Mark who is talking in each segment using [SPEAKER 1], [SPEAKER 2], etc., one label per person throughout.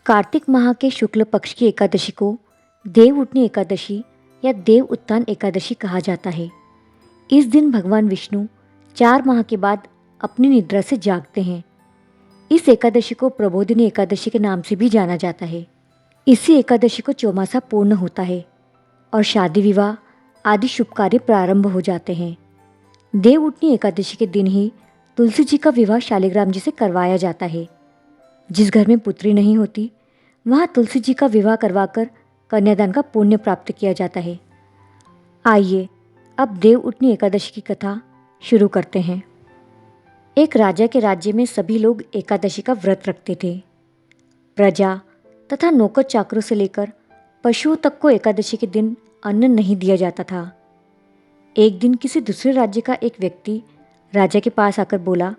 [SPEAKER 1] कार्तिक माह के शुक्ल पक्ष की एकादशी को देव उठनी एकादशी या देव उत्थान एकादशी कहा जाता है। इस दिन भगवान विष्णु 4 माह के बाद अपनी निद्रा से जागते हैं। इस एकादशी को प्रबोधिनी एकादशी के नाम से भी जाना जाता है। इसी एकादशी को चौमासा पूर्ण होता है और शादी विवाह आदि शुभ कार्य प्रारंभ हो जाते हैं। देव उठनी एकादशी के दिन ही तुलसी जी का विवाह शालिग्राम जी से करवाया जाता है। जिस घर में पुत्री नहीं होती वहाँ तुलसी जी का विवाह करवाकर कन्यादान का पुण्य प्राप्त किया जाता है। आइए अब देव उठनी एकादशी की कथा शुरू करते हैं। एक राजा के राज्य में सभी लोग एकादशी का व्रत रखते थे। प्रजा तथा नौकर चाकरों से लेकर पशुओं तक को एकादशी के दिन अन्न नहीं दिया जाता था। एक दिन किसी दूसरे राज्य का एक व्यक्ति राजा के पास आकर बोला,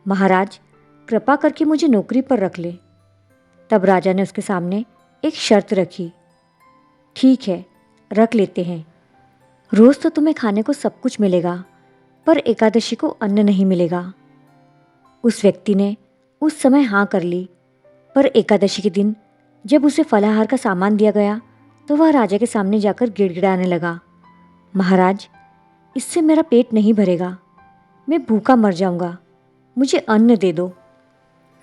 [SPEAKER 1] महाराज कृपा करके मुझे नौकरी पर रख ले। तब राजा ने उसके सामने एक शर्त रखी। ठीक है, रख लेते हैं। रोज़ तो तुम्हें खाने को सब कुछ मिलेगा, पर एकादशी को अन्न नहीं मिलेगा। उस व्यक्ति ने उस समय हाँ कर ली, पर एकादशी के दिन जब उसे फलाहार का सामान दिया गया तो वह राजा के सामने जाकर गिड़गिड़ाने लगा, महाराज इससे मेरा पेट नहीं भरेगा, मैं भूखा मर जाऊंगा, मुझे अन्न दे दो।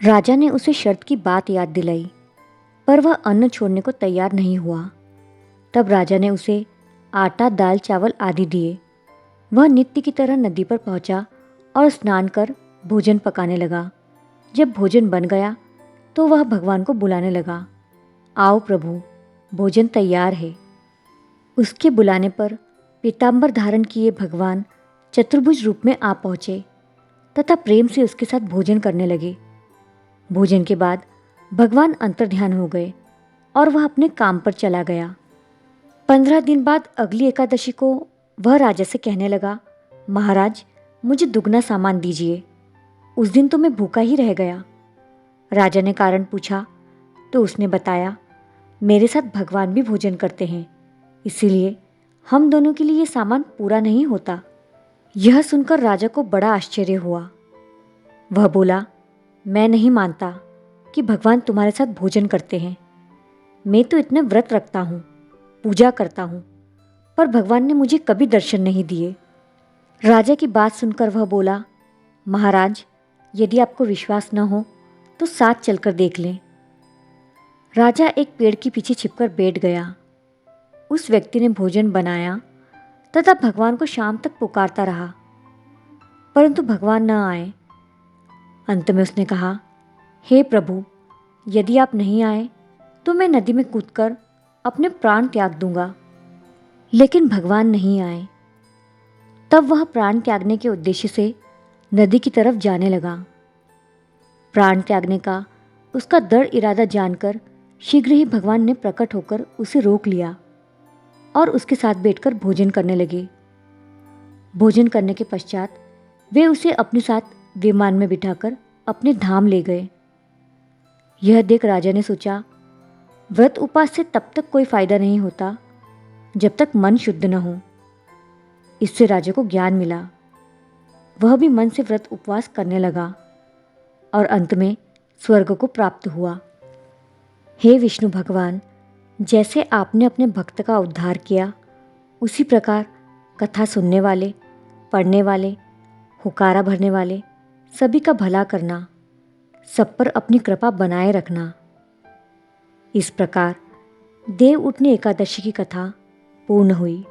[SPEAKER 1] राजा ने उसे शर्त की बात याद दिलाई, पर वह अन्न छोड़ने को तैयार नहीं हुआ। तब राजा ने उसे आटा, दाल, चावल आदि दिए। वह नित्य की तरह नदी पर पहुंचा और स्नान कर भोजन पकाने लगा। जब भोजन बन गया तो वह भगवान को बुलाने लगा, आओ प्रभु, भोजन तैयार है। उसके बुलाने पर पीतांबर धारण किए भगवान चतुर्भुज रूप में आ पहुँचे तथा प्रेम से उसके साथ भोजन करने लगे। भोजन के बाद भगवान अंतर्ध्यान हो गए और वह अपने काम पर चला गया। 15 दिन बाद अगली एकादशी को वह राजा से कहने लगा, महाराज मुझे दुगना सामान दीजिए, उस दिन तो मैं भूखा ही रह गया। राजा ने कारण पूछा तो उसने बताया, मेरे साथ भगवान भी भोजन करते हैं, इसीलिए हम दोनों के लिए ये सामान पूरा नहीं होता। यह सुनकर राजा को बड़ा आश्चर्य हुआ। वह बोला, मैं नहीं मानता कि भगवान तुम्हारे साथ भोजन करते हैं। मैं तो इतने व्रत रखता हूँ, पूजा करता हूँ, पर भगवान ने मुझे कभी दर्शन नहीं दिए। राजा की बात सुनकर वह बोला, महाराज यदि आपको विश्वास न हो तो साथ चलकर देख लें। राजा एक पेड़ के पीछे छिपकर बैठ गया। उस व्यक्ति ने भोजन बनाया तथा भगवान को शाम तक पुकारता रहा, परंतु भगवान न आए। अंत में उसने कहा, हे प्रभु, यदि आप नहीं आए तो मैं नदी में कूदकर अपने प्राण त्याग दूंगा। लेकिन भगवान नहीं आए। तब वह प्राण त्यागने के उद्देश्य से नदी की तरफ जाने लगा। प्राण त्यागने का उसका दृढ़ इरादा जानकर शीघ्र ही भगवान ने प्रकट होकर उसे रोक लिया और उसके साथ बैठकर भोजन करने लगे। भोजन करने के पश्चात वे उसे अपने साथ विमान में बिठाकर अपने धाम ले गए। यह देख राजा ने सोचा, व्रत उपवास से तब तक कोई फायदा नहीं होता जब तक मन शुद्ध न हो। इससे राजा को ज्ञान मिला। वह भी मन से व्रत उपवास करने लगा और अंत में स्वर्ग को प्राप्त हुआ। हे विष्णु भगवान, जैसे आपने अपने भक्त का उद्धार किया, उसी प्रकार कथा सुनने वाले, पढ़ने वाले, हुकारा भरने वाले सभी का भला करना, सब पर अपनी कृपा बनाए रखना। इस प्रकार देव उठनी एकादशी की कथा पूर्ण हुई।